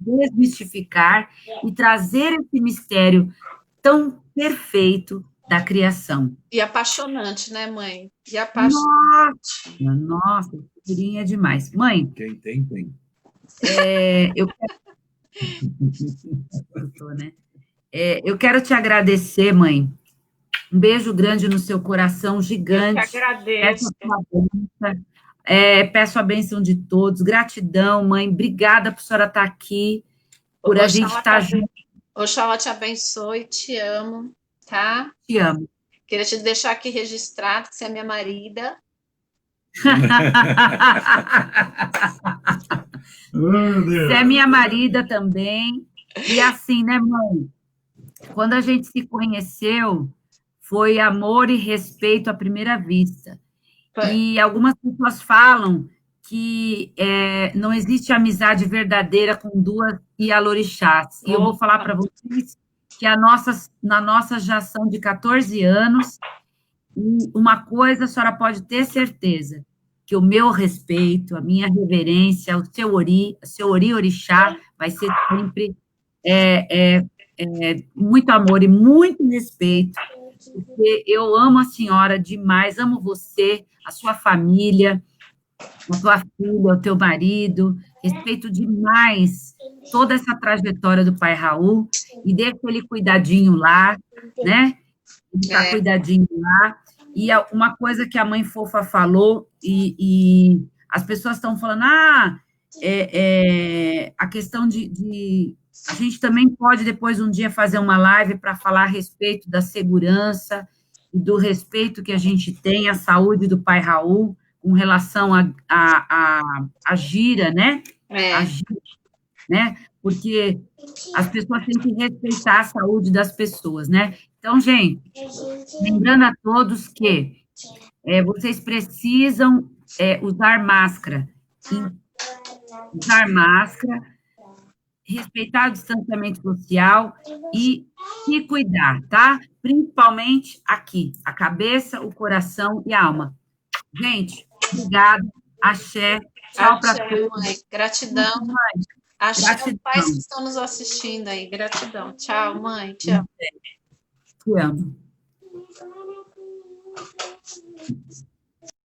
[SPEAKER 1] desmistificar e trazer esse mistério tão perfeito da criação.
[SPEAKER 2] E apaixonante, né, mãe? E apaixonante.
[SPEAKER 1] Nossa, é demais. Mãe...
[SPEAKER 3] Quem tem, tem.
[SPEAKER 1] Eu quero te agradecer, mãe. Um beijo grande no seu coração, gigante.
[SPEAKER 2] Eu que agradeço.
[SPEAKER 1] Peço a bênção de todos. Gratidão, mãe. Obrigada por a senhora estar aqui, por a gente estar junto.
[SPEAKER 2] Oxalá te abençoe, te amo, tá?
[SPEAKER 1] Te amo.
[SPEAKER 2] Queria te deixar aqui registrado que você é minha marida.
[SPEAKER 1] Você é minha marida também. E assim, né, mãe? Quando a gente se conheceu, foi amor e respeito à primeira vista. E algumas pessoas falam que não existe amizade verdadeira com duas Ialorixás. E eu vou falar para vocês que na nossa já são de 14 anos, e uma coisa a senhora pode ter certeza, que o meu respeito, a minha reverência, o seu Ori Orixá, vai ser sempre muito amor e muito respeito, porque eu amo a senhora demais, amo você, a sua família, a tua filha, o teu marido, respeito demais toda essa trajetória do pai Raul, e deixa ele cuidadinho lá, né? Ele tá cuidadinho lá. E uma coisa que a mãe fofa falou, e as pessoas estão falando, a questão de... A gente também pode, depois, um dia, fazer uma live para falar a respeito da segurança e do respeito que a gente tem à saúde do pai Raul, com relação à gira, né? A gira, né? Porque as pessoas têm que respeitar a saúde das pessoas, né? Então, gente, lembrando a todos que vocês precisam usar máscara, respeitar o distanciamento social e se cuidar, tá? Principalmente aqui, a cabeça, o coração e a alma. Gente, obrigado, axé, tchau para todos.
[SPEAKER 2] Mãe, gratidão. Axé aos pais que estão nos assistindo aí, gratidão. Tchau, mãe, te amo.
[SPEAKER 1] Te amo.